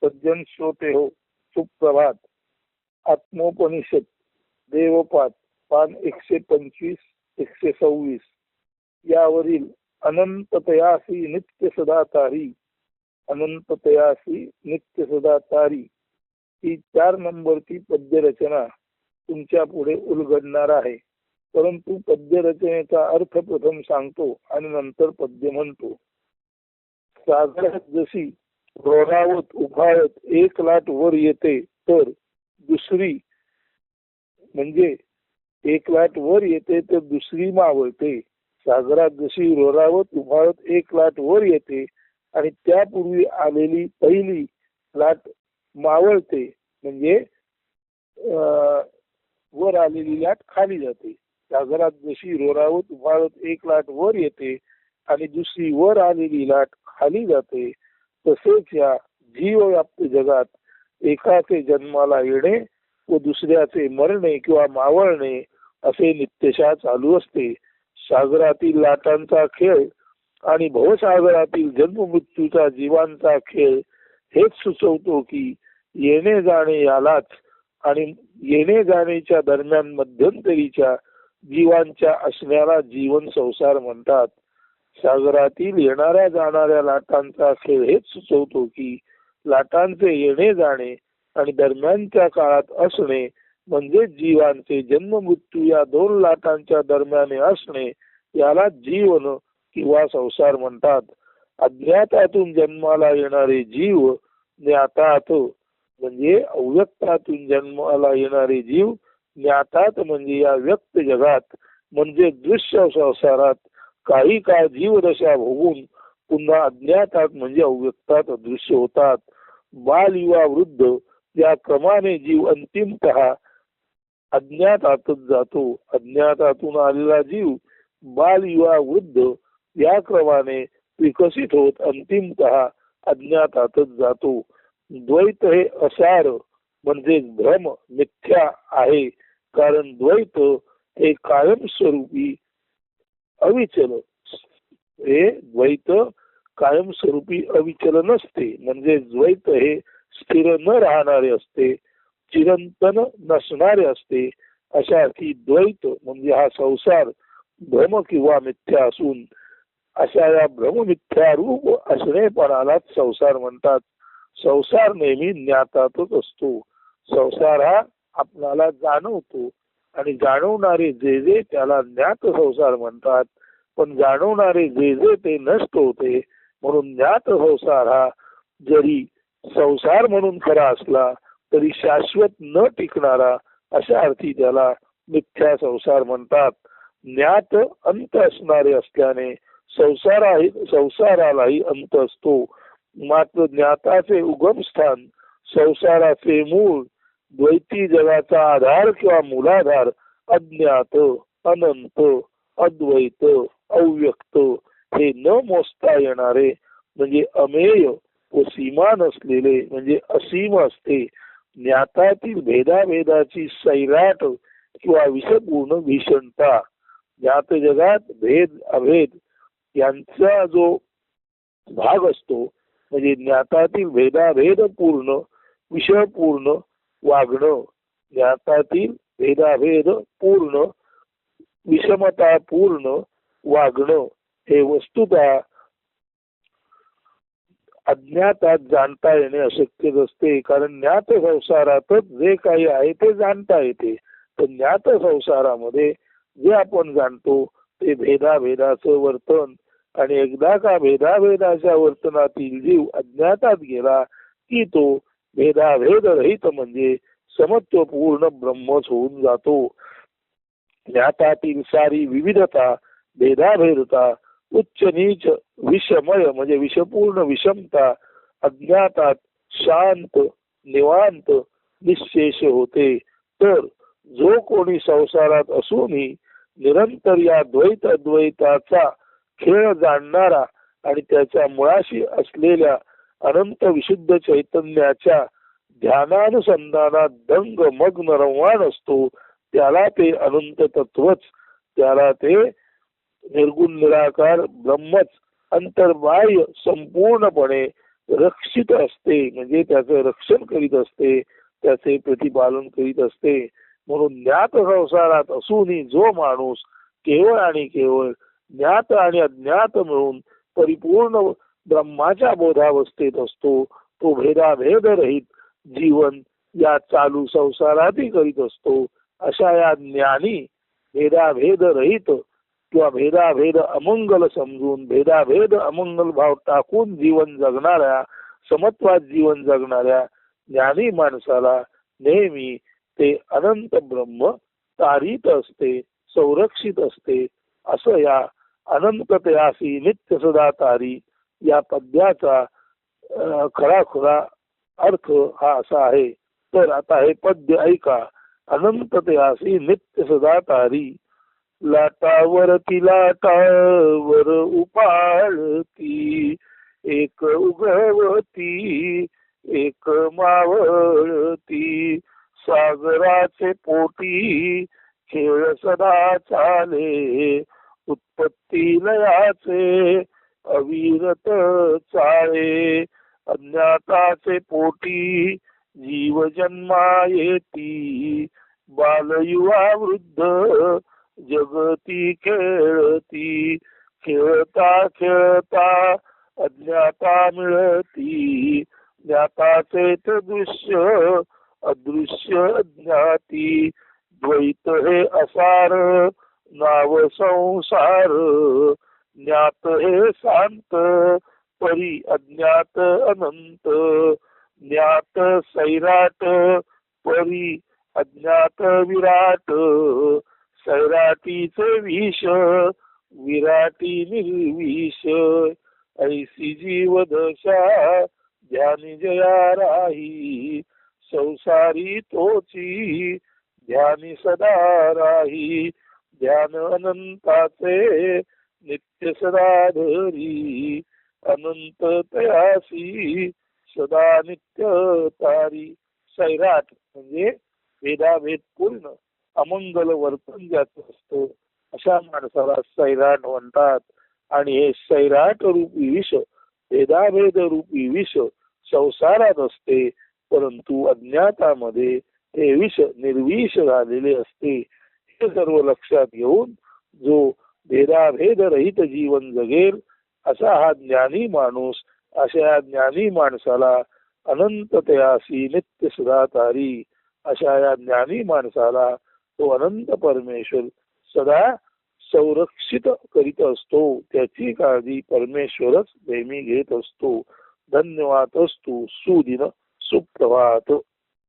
सज्जन श्रोते हो, सुप्रभात. आत्मोपनिषद देवपाठ पान 125 126 यावरील अनंततयासी नित्य सदातारी, अनंततयासी नित्य सदातारी ही 4 नंबरची पद्य रचना तुमच्या पुढे उलगडणार आहे. परंतु पद्य रचनेचा अर्थ प्रथम सांगतो आणि नंतर पद्य म्हणतो. सागरात जशी रोरावत उफाळत एक लाट वर येते, तर दुसरी म्हणजे एक लाट वर येते तर दुसरी मावळते. सागरात जशी रोरावत उफाळत एक लाट वर येते आणि त्यापूर्वी आलेली पहिली लाट मावळते, म्हणजे वर आलेली लाट खाली जाते. सागरात जशी रोरावत उफाळत एक लाट वर येते आणि दुसरी वर आलेली लाट खाली जाते, तसेच या जीवव्याप्त जगात एकाचे जन्माला येणे व दुसऱ्याचे मरणे किंवा मावळणे असे नित्यशः चालू असते. सागरातील लाटांचा खेळ आणि भवसागरातील जन्म मृत्यूचा जीवांचा खेळ हेच सुचवतो की येणे जाणे यालाच आणि येणे जाण्याच्या दरम्यान मध्यंतरीच्या जीवांच्या असण्याला जीवन संसार म्हणतात. सागरातील येणाऱ्या जाणाऱ्या लाटांचा खेळ हेच सुचवतो की लाटांचे येणे जाणे आणि दरम्यानच्या काळात असणे म्हणजे जीवांचे जन्म मृत्यू या 2 लाटांच्या दरम्यान असणे याला जीवन किंवा संसार म्हणतात. अज्ञातातून जन्माला येणारे जीव ज्ञातात म्हणजे अव्यक्तातून जन्माला येणारे जीव ज्ञातात म्हणजे या व्यक्त जगात म्हणजे दृश्य संसारात काही काळ जीवदशा भोगून पुन्हा अज्ञातात म्हणजे अव्यक्तात अदृश्य होतात. बाल युवा वृद्ध या क्रमाने जीव अंतिमतः अज्ञातातच जातो. अज्ञातातून आलेला जीव बाल युवा वृद्ध या क्रमाने विकसित होत अंतिमतः अज्ञातातच जातो. द्वैत हे असार म्हणजे भ्रम मिथ्या आहे, कारण द्वैत हे कायमस्वरूपी अविचल, हे द्वैत कायमस्वरूपी अविचल नसते. म्हणजे द्वैत हे स्थिर न राहणारे असते, चिरंतन नसणारे असते. अशा अर्थी द्वैत म्हणजे हा संसार भ्रम किंवा मिथ्या असून अशा या भ्रम मिथ्या रूप असणेपणालाच संसार म्हणतात. संसार नेहमी ज्ञातातच असतो. संसार हा आपल्याला जाणवतो आणि जाणवणारे जे जे त्याला ज्ञात संसार म्हणतात. पण जाणवणारे जे जे ते नष्ट होते, म्हणून ज्ञात संसार हा जरी संसार म्हणून खरा असला तरी शाश्वत न टिकणारा अशा अर्थी त्याला मिथ्या संसार म्हणतात. ज्ञात अंत असणारे असल्याने संसारालाही अंत असतो. मात्र ज्ञाताचे उगमस्थान संसाराचे मूळ द्वैती जगाचा आधार किंवा मूलाधार अज्ञात अनंत अद्वैत अव्यक्त हे न मोजता येणारे म्हणजे अमेय व सीमा नसलेले म्हणजे असीम असते. ज्ञातातील भेदाभेदाची सैराट किंवा विषपूर्ण भीषणता. ज्ञात जगात भेद अभेद यांचा जो भाग असतो म्हणजे ज्ञातातील भेदाभेद पूर्ण विषपूर्ण वागणं, ज्ञातातील भेदाभेद पूर्ण विषमता पूर्ण वागणं हे वस्तुतः अज्ञातात जाणता येणे अशक्यच असते. कारण ज्ञात संसारातच जे काही आहे ते जाणता येते. तर ज्ञात संसारामध्ये जे आपण जाणतो ते भेदाभेदाचं वर्तन, आणि एकदा का भेदाभेदाच्या वर्तनातील जीव अज्ञातात गेला की तो भेदाभेद रहित म्हणजे समत्वपूर्ण ब्रह्मच होऊन जातो. ज्ञातातील सारी विविधता भेदाभेदता उच्च नीच विषमय म्हणजे विषपूर्ण विषमता अज्ञातात शांत निवांत निशेष होते. तर जो कोणी संसारात असूनही निरंतर या द्वैत अद्वैताचा खेळ जाणणारा आणि त्याच्या मुळाशी असलेल्या अनंत विशुद्ध चैतन्याच्या ध्यानानुसंधानात दंग मग्न रममाण असतो, त्याला ते अनंत तत्वच, त्याला ते निर्गुण निराकार ब्रह्मच अंतर्बाह्य संपूर्णपणे रक्षित असते, म्हणजे त्याचं रक्षण करीत असते, त्याचे प्रतिपालन करीत असते. म्हणून ज्ञात संसारात असूनही जो माणूस केवळ आणि केवळ ज्ञात आणि अज्ञात मिळून परिपूर्ण ब्रह्माच्या बोधावस्थेत असतो, तो भेदाभेद रहित जीवन या चालू संसारातही करीत असतो. अशा या ज्ञानी भेदाभेद रहित किंवा भेदाभेद अमंगल समजून भेदाभेद अमंगल भाव टाकून जीवन जगणाऱ्या, समत्वात जीवन जगणाऱ्या ज्ञानी माणसाला नेहमी ते अनंत ब्रह्म तारीत असते, संरक्षित असते. असं या अनंततयासी नित्य सदा तारी या पद्याचा खरा अर्थ हा असा आहे. तर आता हे पद्य ऐका. अनंततयासी नित्य सदा तारी, लाटावरती लाटावर उपाळती, एक उगवती एक मावळती, सागराचे पोटी खेळ सदा चाले, उत्पत्ती लयाचे अविरत चाळे, अज्ञाताचे पोटी जीव जन्मा येती, बालयुवा वृद्ध जगती खेळती, खेळता खेळता अज्ञाता मिळती, ज्ञाताचे दृश्य अदृश्य ज्ञाती, द्वैत हे असार नाव संसार, ज्ञात हे शांत परी अज्ञात अनंत, ज्ञात सैराट परी अज्ञात विराट, सैराटीचे विष विराटी निर्विष, ऐसी जीवदशा ध्यानी जया राही, संसारी तोची ध्यानी सदा राही, ध्यान अनंताचे नित्य सदा धरी, अनंत तयासी सदा नित्य तारी. सैराट म्हणजे भेदाभेद पूर्ण अमंगल वर्तन ज्याचं असतं अशा माणसाला सैराट म्हणतात. आणि हे सैराट रूपी विष, भेदाभेद रूपी विष संसारात असते, परंतु अज्ञातामध्ये हे विष निर्विष झालेले असते. हे सर्व लक्षात घेऊन जो भेदाभेद रहित जीवन जगेल असा हा ज्ञानी माणूस, अशा या ज्ञानी माणसाला अनंततयासी नित्य सदा तारी, अशा या ज्ञानी माणसाला तो अनंत परमेश्वर सदा संरक्षित करीत असतो. त्याची काळजी परमेश्वरच नेहमी घेत असतो. धन्यवाद असतो. सुदिन सुप्रभात.